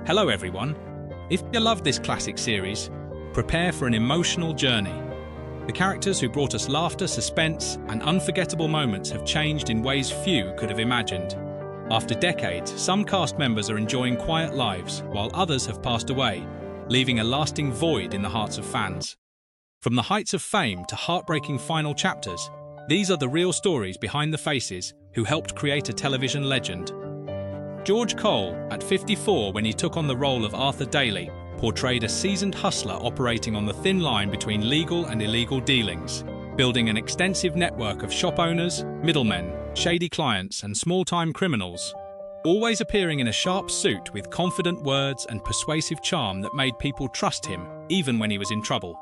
Hello everyone. If you love this classic series, prepare for an emotional journey. The characters who brought us laughter, suspense, and unforgettable moments have changed in ways few could have imagined. After decades, some cast members are enjoying quiet lives, while others have passed away, leaving a lasting void in the hearts of fans. From the heights of fame to heartbreaking final chapters, these are the real stories behind the faces who helped create a television legend. George Cole, at 54 when he took on the role of Arthur Daly, portrayed a seasoned hustler operating on the thin line between legal and illegal dealings, building an extensive network of shop owners, middlemen, shady clients, and small-time criminals, always appearing in a sharp suit with confident words and persuasive charm that made people trust him, even when he was in trouble.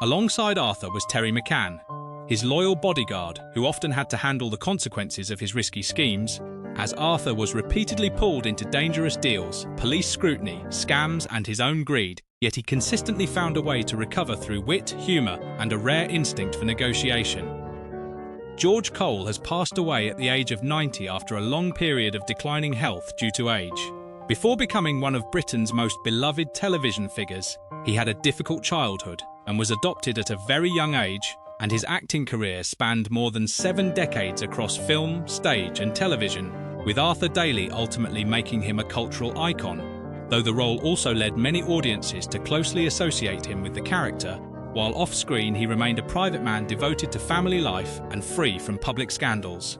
Alongside Arthur was Terry McCann, his loyal bodyguard, who often had to handle the consequences of his risky schemes, as Arthur was repeatedly pulled into dangerous deals, police scrutiny, scams, and his own greed, yet he consistently found a way to recover through wit, humour, and a rare instinct for negotiation. George Cole has passed away at the age of 90 after a long period of declining health due to age. Before becoming one of Britain's most beloved television figures, he had a difficult childhood and was adopted at a very young age, and his acting career spanned more than 7 decades across film, stage, and television, with Arthur Daly ultimately making him a cultural icon, though the role also led many audiences to closely associate him with the character, while off-screen he remained a private man devoted to family life and free from public scandals.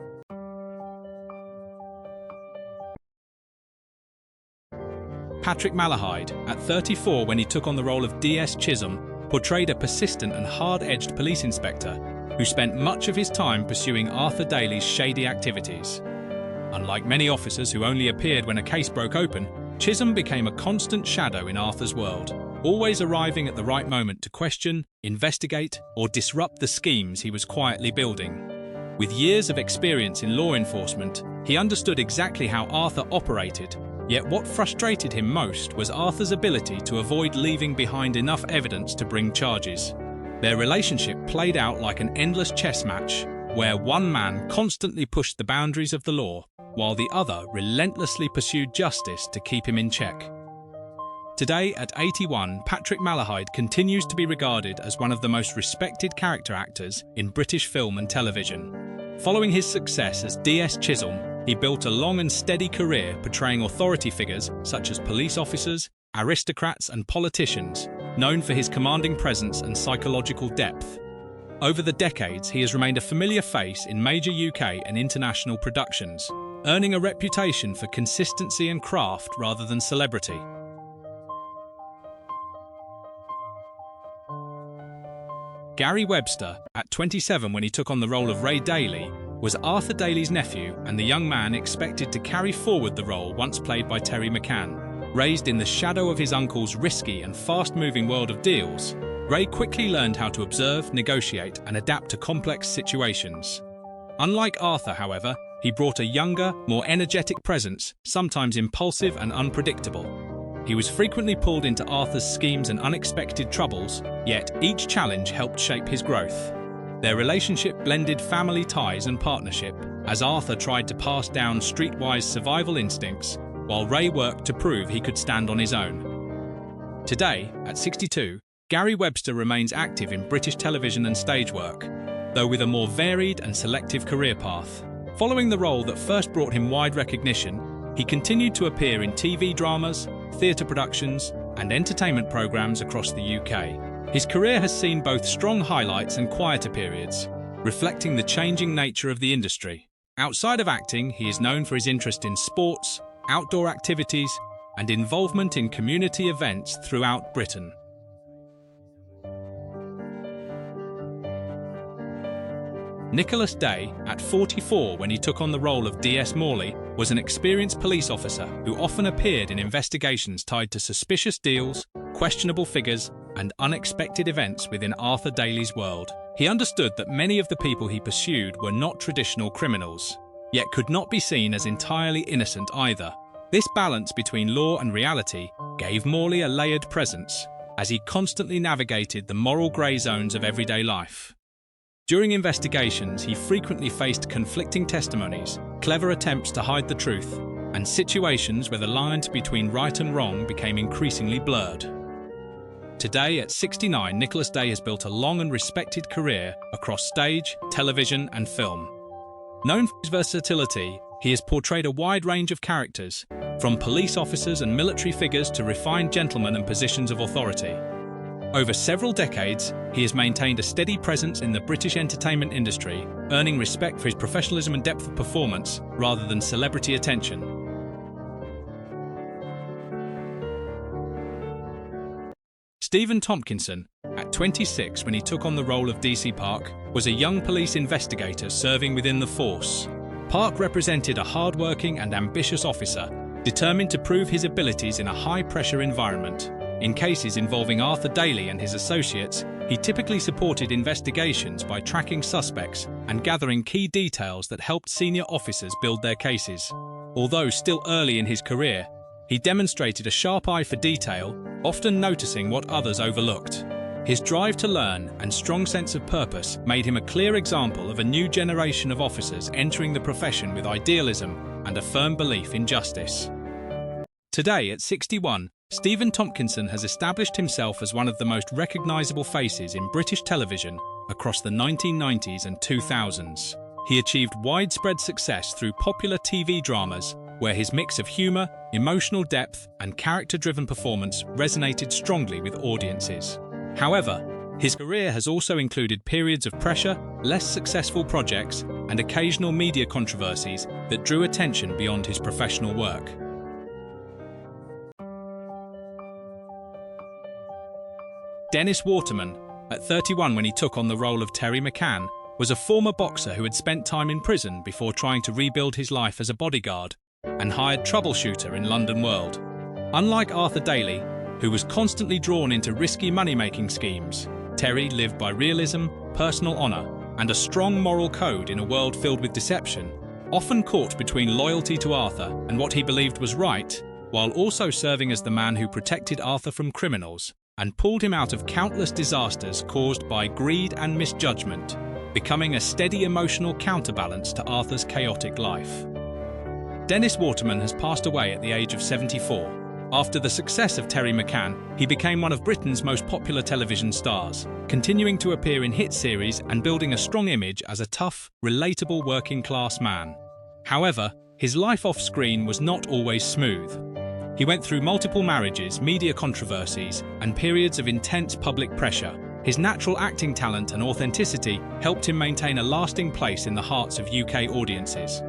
Patrick Malahide, at 34 when he took on the role of DS Chisel, portrayed a persistent and hard-edged police inspector who spent much of his time pursuing Arthur Daly's shady activities. Unlike many officers who only appeared when a case broke open, Chisel became a constant shadow in Arthur's world, always arriving at the right moment to question, investigate, or disrupt the schemes he was quietly building. With years of experience in law enforcement, he understood exactly how Arthur operated, yet what frustrated him most was Arthur's ability to avoid leaving behind enough evidence to bring charges. Their relationship played out like an endless chess match, where one man constantly pushed the boundaries of the law, while the other relentlessly pursued justice to keep him in check. Today, at 81, Patrick Malahide continues to be regarded as one of the most respected character actors in British film and television. Following his success as DS Chisel, he built a long and steady career portraying authority figures such as police officers, aristocrats, and politicians, known for his commanding presence and psychological depth. Over the decades, he has remained a familiar face in major UK and international productions, earning a reputation for consistency and craft rather than celebrity. Gary Webster, at 27 when he took on the role of Ray Daly, was Arthur Daly's nephew and the young man expected to carry forward the role once played by Terry McCann. Raised in the shadow of his uncle's risky and fast-moving world of deals, Ray quickly learned how to observe, negotiate, and adapt to complex situations. Unlike Arthur, however, he brought a younger, more energetic presence, sometimes impulsive and unpredictable. He was frequently pulled into Arthur's schemes and unexpected troubles, yet each challenge helped shape his growth. Their relationship blended family ties and partnership, as Arthur tried to pass down streetwise survival instincts, while Ray worked to prove he could stand on his own. Today, at 62, Gary Webster remains active in British television and stage work, though with a more varied and selective career path. Following the role that first brought him wide recognition, he continued to appear in TV dramas, theatre productions, and entertainment programmes across the UK. His career has seen both strong highlights and quieter periods, reflecting the changing nature of the industry. Outside of acting, he is known for his interest in sports, outdoor activities, and involvement in community events throughout Britain. Nicholas Day, at 44 when he took on the role of DS Moley, was an experienced police officer who often appeared in investigations tied to suspicious deals, questionable figures, and unexpected events within Arthur Daly's world. He understood that many of the people he pursued were not traditional criminals, yet could not be seen as entirely innocent either. This balance between law and reality gave Moley a layered presence, as he constantly navigated the moral grey zones of everyday life. During investigations, he frequently faced conflicting testimonies, clever attempts to hide the truth, and situations where the lines between right and wrong became increasingly blurred. Today, at 69, Nicholas Day has built a long and respected career across stage, television, and film. Known for his versatility, he has portrayed a wide range of characters, from police officers and military figures to refined gentlemen and positions of authority. Over several decades, he has maintained a steady presence in the British entertainment industry, earning respect for his professionalism and depth of performance rather than celebrity attention. Stephen Tomkinson, at 26 when he took on the role of DC Park, was a young police investigator serving within the force. Park represented a hard-working and ambitious officer, determined to prove his abilities in a high-pressure environment. In cases involving Arthur Daly and his associates, he typically supported investigations by tracking suspects and gathering key details that helped senior officers build their cases. Although still early in his career, he demonstrated a sharp eye for detail, often noticing what others overlooked. His drive to learn and strong sense of purpose made him a clear example of a new generation of officers entering the profession with idealism and a firm belief in justice. Today, at 61, Stephen Tomkinson has established himself as one of the most recognisable faces in British television across the 1990s and 2000s. He achieved widespread success through popular TV dramas, where his mix of humour, emotional depth, and character-driven performance resonated strongly with audiences. However, his career has also included periods of pressure, less successful projects, and occasional media controversies that drew attention beyond his professional work. Dennis Waterman, at 31 when he took on the role of Terry McCann, was a former boxer who had spent time in prison before trying to rebuild his life as a bodyguard and hired troubleshooter in London World. Unlike Arthur Daly, who was constantly drawn into risky money-making schemes, Terry lived by realism, personal honour, and a strong moral code in a world filled with deception, often caught between loyalty to Arthur and what he believed was right, while also serving as the man who protected Arthur from criminals and pulled him out of countless disasters caused by greed and misjudgment, becoming a steady emotional counterbalance to Arthur's chaotic life. Dennis Waterman has passed away at the age of 74. After the success of Terry McCann, he became one of Britain's most popular television stars, continuing to appear in hit series and building a strong image as a tough, relatable working-class man. However, his life off-screen was not always smooth. He went through multiple marriages, media controversies, and periods of intense public pressure. His natural acting talent and authenticity helped him maintain a lasting place in the hearts of UK audiences.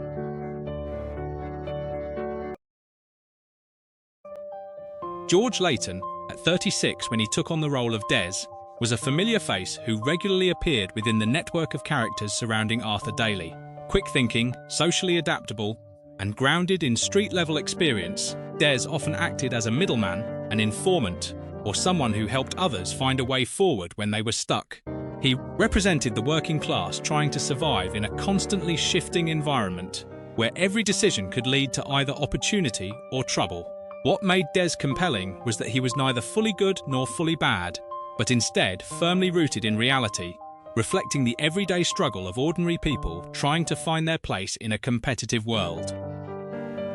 George Layton, at 36 when he took on the role of Des, was a familiar face who regularly appeared within the network of characters surrounding Arthur Daly. Quick-thinking, socially adaptable, and grounded in street-level experience, Des often acted as a middleman, an informant, or someone who helped others find a way forward when they were stuck. He represented the working class trying to survive in a constantly shifting environment, where every decision could lead to either opportunity or trouble. What made Des compelling was that he was neither fully good nor fully bad, but instead firmly rooted in reality, reflecting the everyday struggle of ordinary people trying to find their place in a competitive world.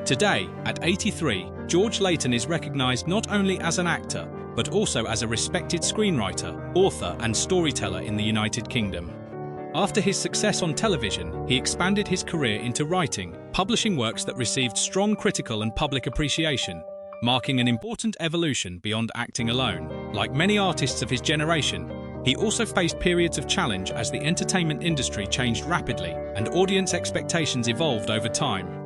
Today, at 83, George Layton is recognised not only as an actor, but also as a respected screenwriter, author and storyteller in the United Kingdom. After his success on television, he expanded his career into writing, publishing works that received strong critical and public appreciation, marking an important evolution beyond acting alone. Like many artists of his generation, he also faced periods of challenge as the entertainment industry changed rapidly and audience expectations evolved over time.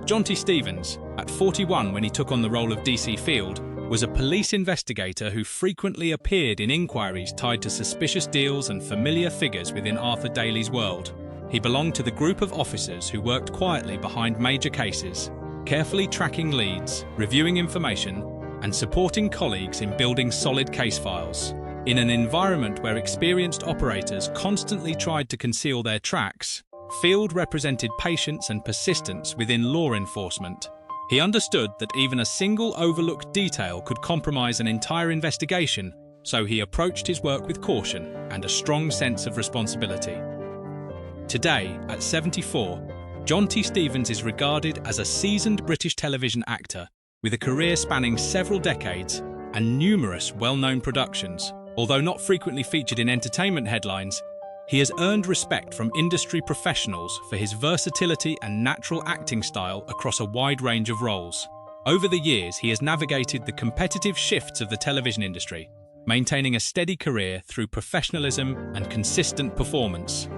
Jonty Stevens, at 41 when he took on the role of DC Field, was a police investigator who frequently appeared in inquiries tied to suspicious deals and familiar figures within Arthur Daly's world. He belonged to the group of officers who worked quietly behind major cases, carefully tracking leads, reviewing information, and supporting colleagues in building solid case files. In an environment where experienced operators constantly tried to conceal their tracks, Field represented patience and persistence within law enforcement. He understood that even a single overlooked detail could compromise an entire investigation, so he approached his work with caution and a strong sense of responsibility. Today, at 74, Jonty Stevens is regarded as a seasoned British television actor with a career spanning several decades and numerous well-known productions. Although not frequently featured in entertainment headlines, he has earned respect from industry professionals for his versatility and natural acting style across a wide range of roles. Over the years, he has navigated the competitive shifts of the television industry, maintaining a steady career through professionalism and consistent performance.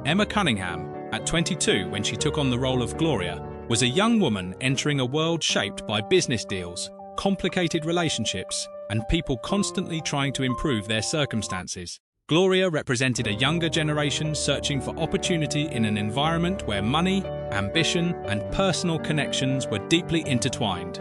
Emma Cunningham, at 22 when she took on the role of Gloria, was a young woman entering a world shaped by business deals, complicated relationships, and people constantly trying to improve their circumstances. Gloria represented a younger generation searching for opportunity in an environment where money, ambition, and personal connections were deeply intertwined.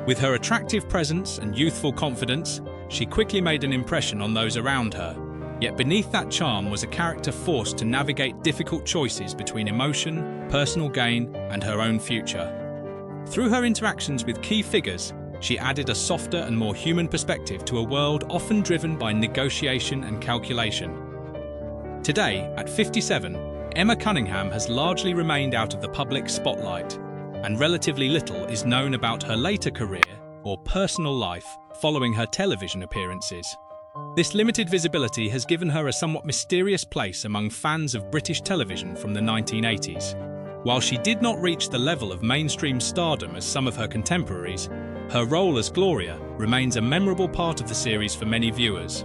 With her attractive presence and youthful confidence, she quickly made an impression on those around her. Yet beneath that charm was a character forced to navigate difficult choices between emotion, personal gain, and her own future. Through her interactions with key figures, she added a softer and more human perspective to a world often driven by negotiation and calculation. Today, at 57, Emma Cunningham has largely remained out of the public spotlight, and relatively little is known about her later career or personal life following her television appearances. This limited visibility has given her a somewhat mysterious place among fans of British television from the 1980s. While she did not reach the level of mainstream stardom as some of her contemporaries, her role as Gloria remains a memorable part of the series for many viewers.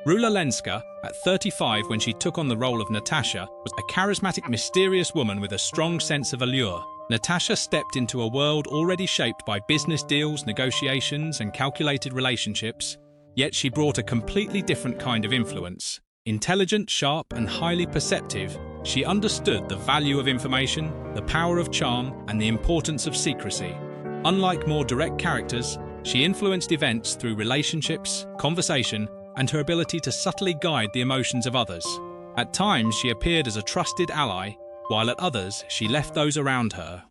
Rula Lenska, at 35 when she took on the role of Natasha, was a charismatic, mysterious woman with a strong sense of allure. Natasha stepped into a world already shaped by business deals, negotiations, and calculated relationships, yet she brought a completely different kind of influence. Intelligent, sharp, and highly perceptive, she understood the value of information, the power of charm, and the importance of secrecy. Unlike more direct characters, she influenced events through relationships, conversation, and her ability to subtly guide the emotions of others. At times, she appeared as a trusted ally, while at others, she left those around her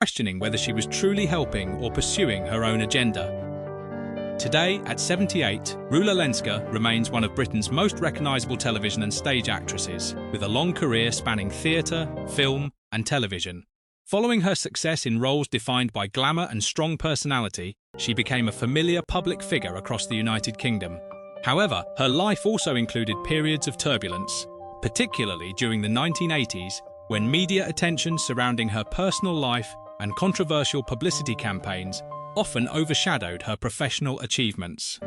questioning whether she was truly helping or pursuing her own agenda. Today, at 78, Rula Lenska remains one of Britain's most recognisable television and stage actresses, with a long career spanning theatre, film, and television. Following her success in roles defined by glamour and strong personality, she became a familiar public figure across the United Kingdom. However, her life also included periods of turbulence, particularly during the 1980s, when media attention surrounding her personal life and controversial publicity campaigns often overshadowed her professional achievements.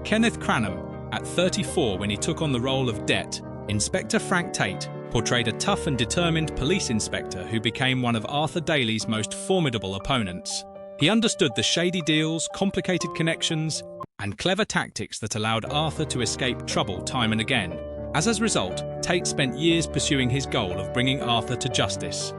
Kenneth Cranham, at 34 when he took on the role of Det, Inspector Frank Tate, portrayed a tough and determined police inspector who became one of Arthur Daly's most formidable opponents. He understood the shady deals, complicated connections, and clever tactics that allowed Arthur to escape trouble time and again. As a result, Tate spent years pursuing his goal of bringing Arthur to justice.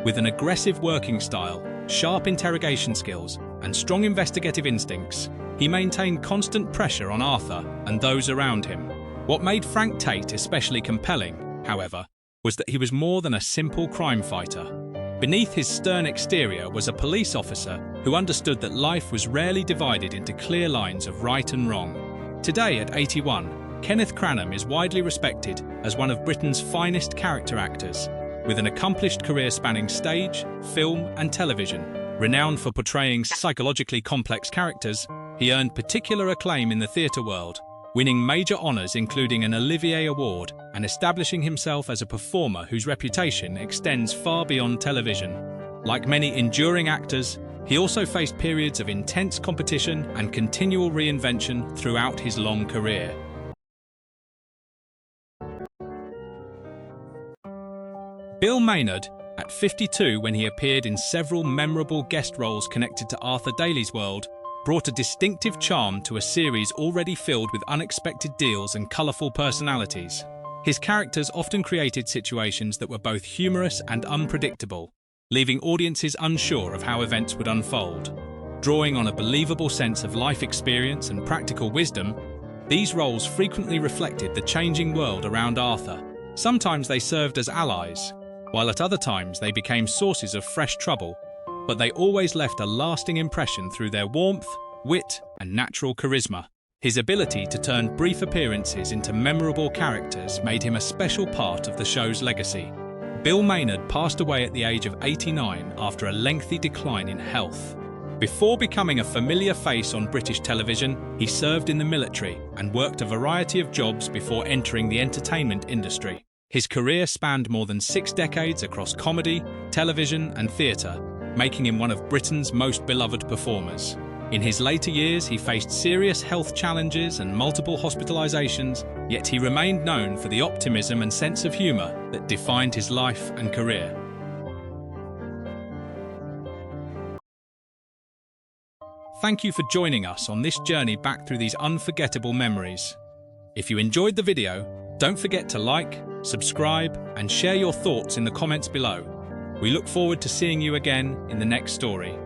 With an aggressive working style, sharp interrogation skills, and strong investigative instincts, he maintained constant pressure on Arthur and those around him. What made Frank Tate especially compelling, however, was that he was more than a simple crime fighter. Beneath his stern exterior was a police officer who understood that life was rarely divided into clear lines of right and wrong. Today, at 81, Kenneth Cranham is widely respected as one of Britain's finest character actors, with an accomplished career spanning stage, film, and television. Renowned for portraying psychologically complex characters, he earned particular acclaim in the theatre world, winning major honours including an Olivier Award and establishing himself as a performer whose reputation extends far beyond television. Like many enduring actors, he also faced periods of intense competition and continual reinvention throughout his long career. Bill Maynard, at 52 when he appeared in several memorable guest roles connected to Arthur Daly's world, brought a distinctive charm to a series already filled with unexpected deals and colourful personalities. His characters often created situations that were both humorous and unpredictable, leaving audiences unsure of how events would unfold. Drawing on a believable sense of life experience and practical wisdom, these roles frequently reflected the changing world around Arthur. Sometimes they served as allies, while at other times they became sources of fresh trouble, but they always left a lasting impression through their warmth, wit, and natural charisma. His ability to turn brief appearances into memorable characters made him a special part of the show's legacy. Bill Maynard passed away at the age of 89 after a lengthy decline in health. Before becoming a familiar face on British television, he served in the military and worked a variety of jobs before entering the entertainment industry. His career spanned more than 6 decades across comedy, television, and theatre, making him one of Britain's most beloved performers. In his later years, he faced serious health challenges and multiple hospitalizations, yet he remained known for the optimism and sense of humour that defined his life and career. Thank you for joining us on this journey back through these unforgettable memories. If you enjoyed the video, don't forget to like, subscribe, and share your thoughts in the comments below. We look forward to seeing you again in the next story.